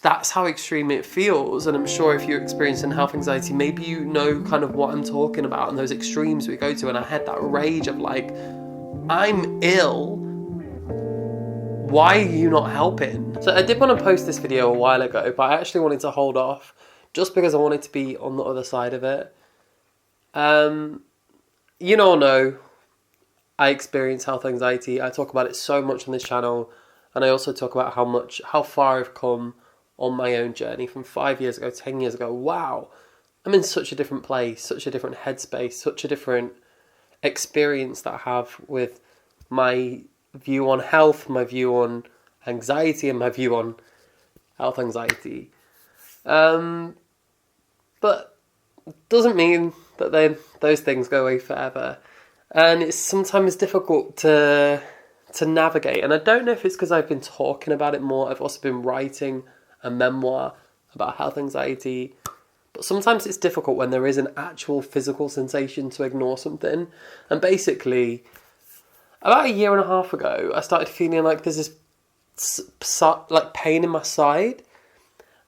That's how extreme it feels. And I'm sure if you're experiencing health anxiety, maybe you know kind of what I'm talking about and those extremes we go to. And I had that rage of like, I'm ill. Why are you not helping? So I did want to post this video a while ago, but I actually wanted to hold off just because I wanted to be on the other side of it. You know, I experience health anxiety. I talk about it so much on this channel. And I also talk about how far I've come on my own journey from 5 years ago, 10 years ago. Wow, I'm in such a different place, such a different headspace, such a different experience that I have with my view on health, my view on anxiety, and my view on health anxiety. But doesn't mean that those things go away forever. And it's sometimes difficult to navigate. And I don't know if it's because I've been talking about it more. I've also been writing a memoir about health anxiety. But sometimes it's difficult when there is an actual physical sensation to ignore something. And basically, about a year and a half ago, I started feeling like there's this like pain in my side.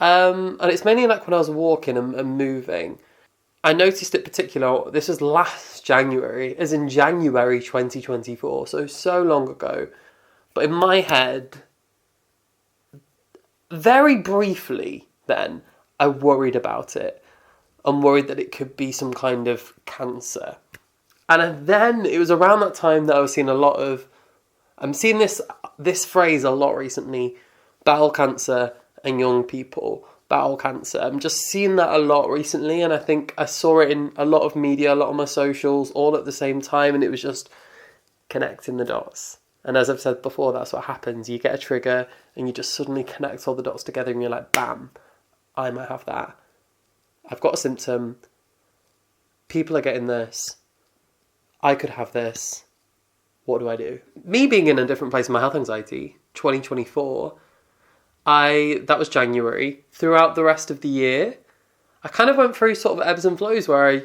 And it's mainly like when I was walking and moving. I noticed it particular, this was last January, as in January 2024, so long ago. But in my head, very briefly then, I worried about it. I'm worried that it could be some kind of cancer. And then it was around that time that I was seeing I'm seeing this phrase a lot recently, bowel cancer and young people. Bowel cancer. I'm just seeing that a lot recently, and I think I saw it in a lot of media, a lot of my socials, all at the same time, and it was just connecting the dots. And as I've said before, that's what happens. You get a trigger, and you just suddenly connect all the dots together, and you're like, bam, I might have that. I've got a symptom. People are getting this. I could have this. What do I do? Me being in a different place in my health anxiety, 2024, that was January. Throughout the rest of the year, I kind of went through sort of ebbs and flows where I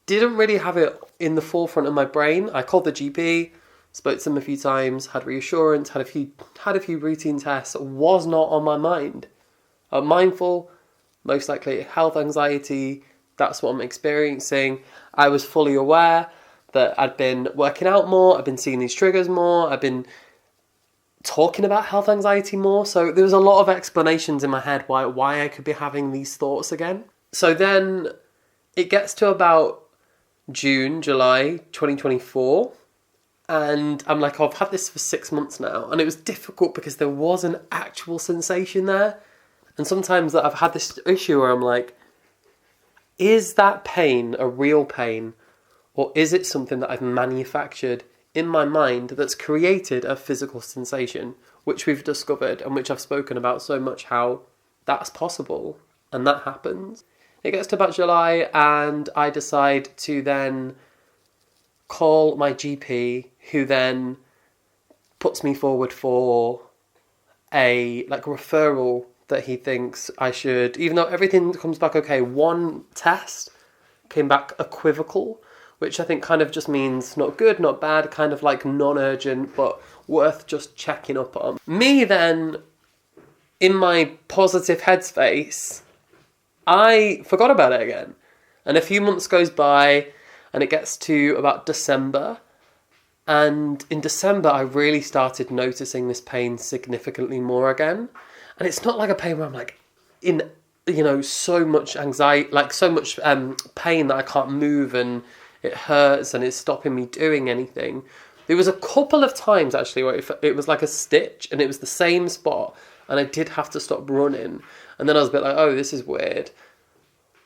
didn't really have it in the forefront of my brain. I called the GP, spoke to them a few times, had reassurance, had a few routine tests. Was not on my mind. I'm mindful, most likely health anxiety. That's what I'm experiencing. I was fully aware that I'd been working out more. I've been seeing these triggers more. I've been talking about health anxiety more. So there was a lot of explanations in my head why I could be having these thoughts again. So then it gets to about July 2024. And I'm like, oh, I've had this for 6 months now. And it was difficult because there was an actual sensation there. And sometimes that I've had this issue where I'm like, is that pain a real pain? Or is it something that I've manufactured in my mind that's created a physical sensation, which we've discovered and which I've spoken about so much, how that's possible and that happens. It gets to about July and I decide to then call my GP, who then puts me forward for a referral that he thinks I should, even though everything comes back okay. One test came back equivocal, which I think kind of just means not good, not bad, kind of like non-urgent, but worth just checking up on. Me then, in my positive headspace, I forgot about it again. And a few months goes by, and it gets to about December. And in December, I really started noticing this pain significantly more again. And it's not like a pain where I'm like in, so much anxiety, like so much pain that I can't move and it hurts and it's stopping me doing anything. There was a couple of times actually where it was like a stitch and it was the same spot and I did have to stop running. And then I was a bit like, oh, this is weird.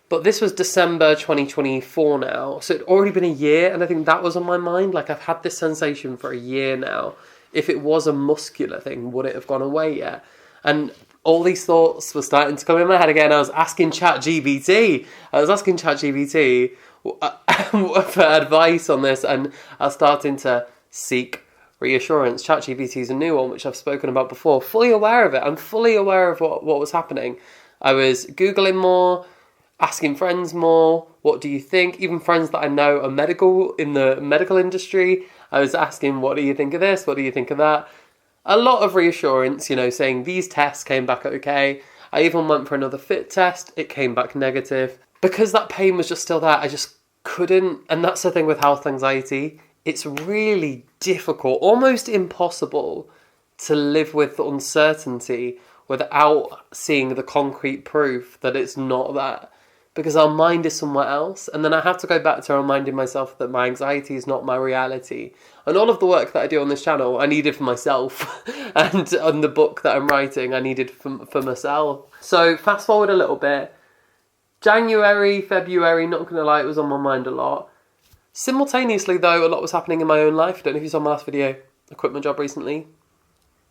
But this was December 2024 now. So it'd already been a year and I think that was on my mind. Like I've had this sensation for a year now. If it was a muscular thing, would it have gone away yet? And all these thoughts were starting to come in my head again. I was asking ChatGPT for advice on this, and I was starting to seek reassurance. ChatGPT is a new one, which I've spoken about before. Fully aware of it. I'm fully aware of what was happening. I was Googling more, asking friends more, what do you think? Even friends that I know are in the medical industry. I was asking, what do you think of this? What do you think of that? A lot of reassurance, saying these tests came back okay. I even went for another fit test. It came back negative. Because that pain was just still there, I just couldn't. And that's the thing with health anxiety. It's really difficult, almost impossible, to live with the uncertainty without seeing the concrete proof that it's not that. Because our mind is somewhere else. And then I have to go back to reminding myself that my anxiety is not my reality. And all of the work that I do on this channel, I needed for myself. And on the book that I'm writing, I needed for myself. So fast forward a little bit. January, February, not going to lie, it was on my mind a lot. Simultaneously, though, a lot was happening in my own life. I don't know if you saw my last video. I quit my job recently.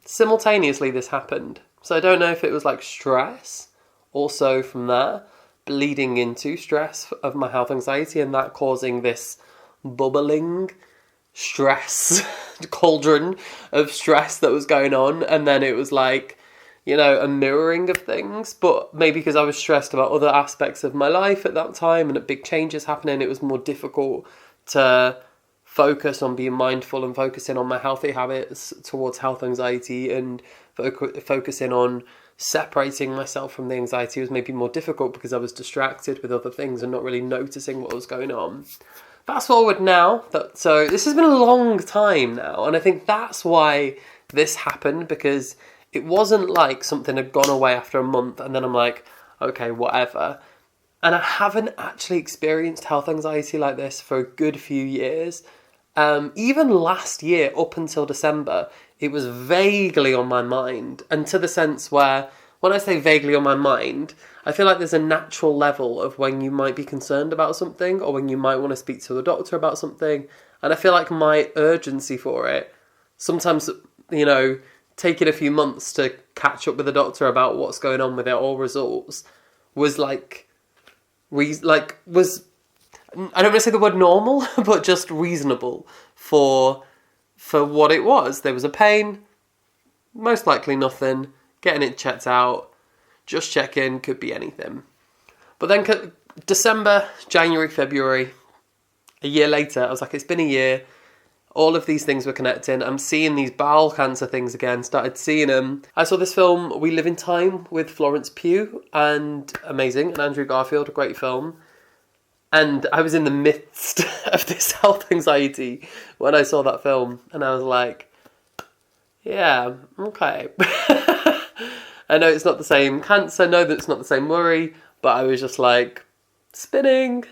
Simultaneously, this happened. So I don't know if it was like stress, also from there, bleeding into stress of my health anxiety, and that causing this bubbling stress cauldron of stress that was going on. And then it was like, you know, a mirroring of things, but maybe because I was stressed about other aspects of my life at that time and big changes happening, it was more difficult to focus on being mindful and focusing on my healthy habits towards health anxiety, and focusing on separating myself from the anxiety was maybe more difficult because I was distracted with other things and not really noticing what was going on. Fast forward now, so this has been a long time now, and I think that's why this happened, because it wasn't like something had gone away after a month and then I'm like, okay, whatever. And I haven't actually experienced health anxiety like this for a good few years. Even last year, up until December, it was vaguely on my mind. And to the sense where, when I say vaguely on my mind, I feel like there's a natural level of when you might be concerned about something or when you might want to speak to a doctor about something. And I feel like my urgency for it, sometimes, you know, taking a few months to catch up with a doctor about what's going on with it or results, was like, was, I don't want to say the word normal, but just reasonable for what it was. There was a pain, most likely nothing, getting it checked out, just checking, could be anything. But then December, January, February, a year later, I was like, it's been a year, all of these things were connecting, I'm seeing these bowel cancer things again, started seeing them. I saw this film, We Live in Time, with Florence Pugh, and amazing, and Andrew Garfield, a great film. And I was in the midst of this health anxiety when I saw that film. And I was like, yeah, okay. I know it's not the same cancer. I know that it's not the same worry. But I was just like spinning.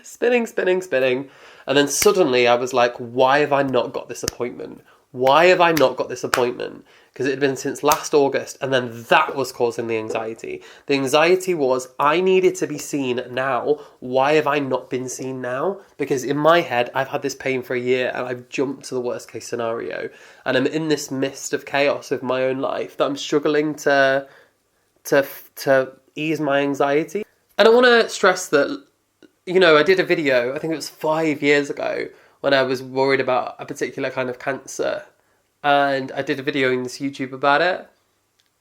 And then suddenly I was like, why have I not got this appointment? Why have I not got this appointment? Because it had been since last August, and then that was causing the anxiety. The anxiety was, I needed to be seen now. Why have I not been seen now? Because in my head, I've had this pain for a year, and I've jumped to the worst case scenario. And I'm in this mist of chaos of my own life that I'm struggling to ease my anxiety. And I want to stress that, you know, I did a video, I think it was 5 years ago, when I was worried about a particular kind of cancer. And I did a video in this YouTube about it.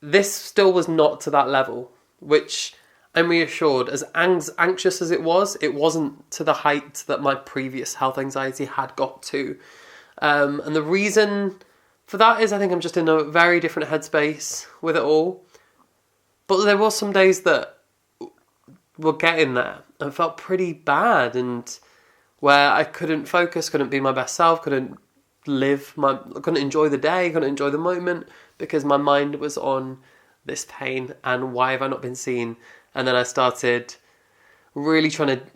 This still was not to that level, which I'm reassured, as anxious as it wasn't to the height that my previous health anxiety had got to. And the reason for that is I think I'm just in a very different headspace with it all. But there were some days that were getting there and felt pretty bad, and where I couldn't focus, couldn't be my best self, couldn't enjoy the day, couldn't enjoy the moment, because my mind was on this pain and why have I not been seen? And then I started really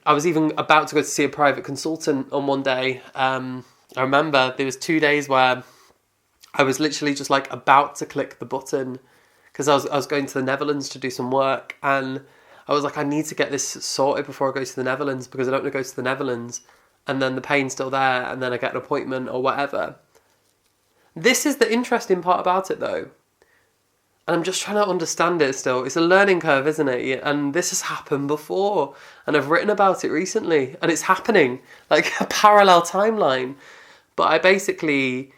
I was even about to go to see a private consultant on one day. I remember there was 2 days where I was literally just like about to click the button, because I was going to the Netherlands to do some work, and I was like, I need to get this sorted before I go to the Netherlands, because I don't want to go to the Netherlands and then the pain's still there, and then I get an appointment or whatever. This is the interesting part about it, though. And I'm just trying to understand it still. It's a learning curve, isn't it? And this has happened before. And I've written about it recently. And it's happening. Like a parallel timeline. But I basically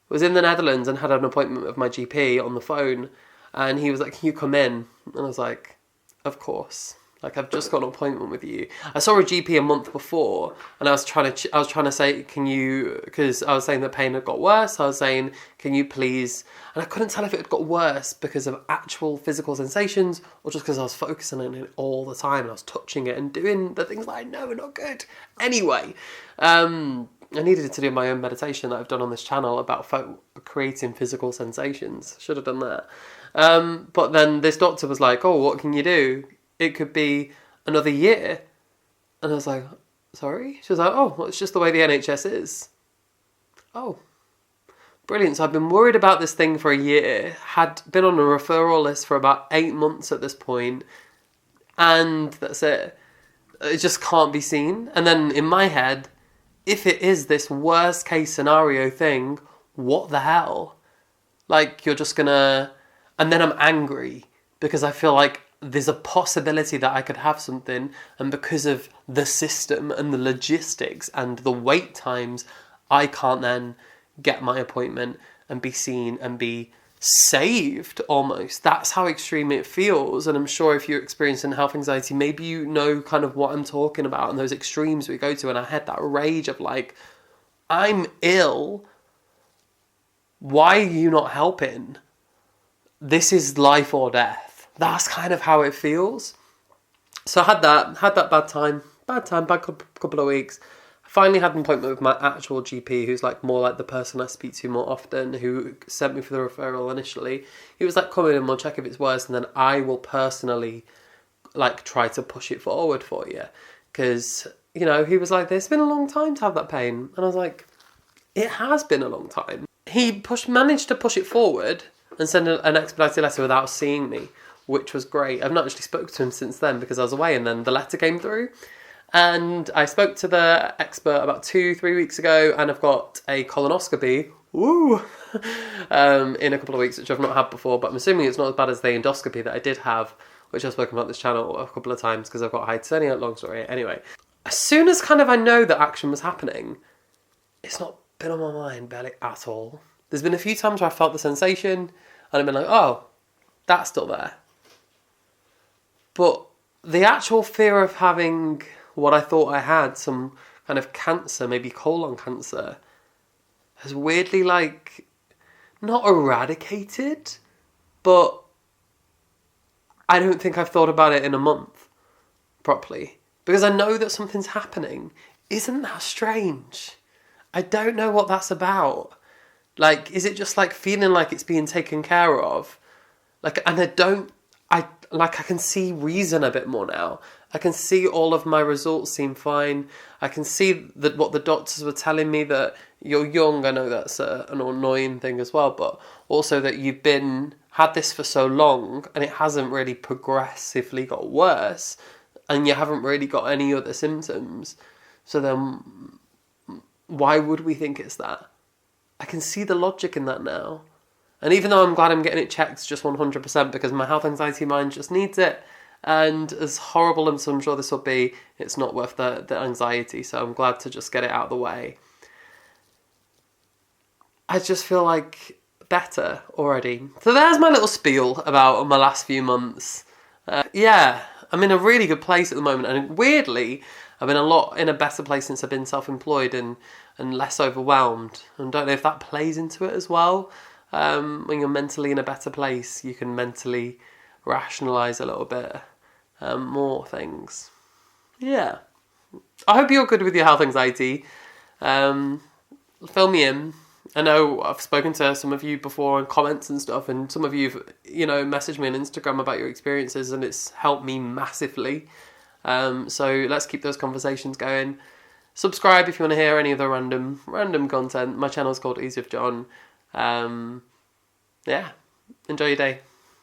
was in the Netherlands and had an appointment with my GP on the phone. And he was like, can you come in? And I was like, of course. Like, I've just got an appointment with you. I saw a GP a month before, and I was trying to say, can you, because I was saying the pain had got worse. I was saying, can you please, and I couldn't tell if it had got worse because of actual physical sensations or just because I was focusing on it all the time and I was touching it and doing the things that I know are not good. Anyway, I needed to do my own meditation that I've done on this channel about creating physical sensations. Should have done that. But then this doctor was like, oh, what can you do? It could be another year. And I was like, sorry? She was like, oh, well, it's just the way the NHS is. Oh, brilliant. So I've been worried about this thing for a year, had been on a referral list for about 8 months at this point, and that's it. It just can't be seen. And then in my head, if it is this worst case scenario thing, what the hell? Like, you're just gonna... And then I'm angry because I feel like there's a possibility that I could have something, and because of the system and the logistics and the wait times, I can't then get my appointment and be seen and be saved almost. That's how extreme it feels. And I'm sure if you're experiencing health anxiety, maybe you know kind of what I'm talking about and those extremes we go to. And I had that rage of like, I'm ill. Why are you not helping? This is life or death. That's kind of how it feels. So I had that bad couple of weeks. I finally had an appointment with my actual GP, who's like more like the person I speak to more often, who sent me for the referral initially. He was like, come in and we'll check if it's worse, and then I will personally like try to push it forward for you. Because, you know, he was like, it's been a long time to have that pain. And I was like, it has been a long time. He managed to push it forward and send an expedited letter without seeing me, which was great. I've not actually spoken to him since then because I was away, and then the letter came through. And I spoke to the expert about 2-3 weeks ago, and I've got a colonoscopy, in a couple of weeks, which I've not had before, but I'm assuming it's not as bad as the endoscopy that I did have, which I've spoken about this channel a couple of times because I've got hypertonia, long story. Anyway, as soon as kind of I know that action was happening, it's not been on my mind barely at all. There's been a few times where I felt the sensation, and I've been like, oh, that's still there. But the actual fear of having what I thought I had, some kind of cancer, maybe colon cancer, has weirdly, like, not eradicated, but I don't think I've thought about it in a month properly. Because I know that something's happening. Isn't that strange? I don't know what that's about. Like, is it just like feeling like it's being taken care of? Like, and I can see reason a bit more now. I can see all of my results seem fine. I can see that what the doctors were telling me, that you're young. I know that's an annoying thing as well, but also that you've had this for so long and it hasn't really progressively got worse, and you haven't really got any other symptoms. So then why would we think it's that? I can see the logic in that now. And even though I'm glad I'm getting it checked just 100% because my health anxiety mind just needs it, and as horrible as I'm sure this will be, it's not worth the anxiety, so I'm glad to just get it out of the way. I just feel like better already. So there's my little spiel about my last few months. I'm in a really good place at the moment, and weirdly, I've been in a better place since I've been self-employed and less overwhelmed. And don't know if that plays into it as well. When you're mentally in a better place, you can mentally rationalise a little bit more things. Yeah. I hope you're good with your health anxiety. Fill me in. I know I've spoken to some of you before in comments and stuff, and some of you have, messaged me on Instagram about your experiences, and it's helped me massively. So let's keep those conversations going. Subscribe if you want to hear any of the random content. My channel's called Easy with John. Enjoy your day.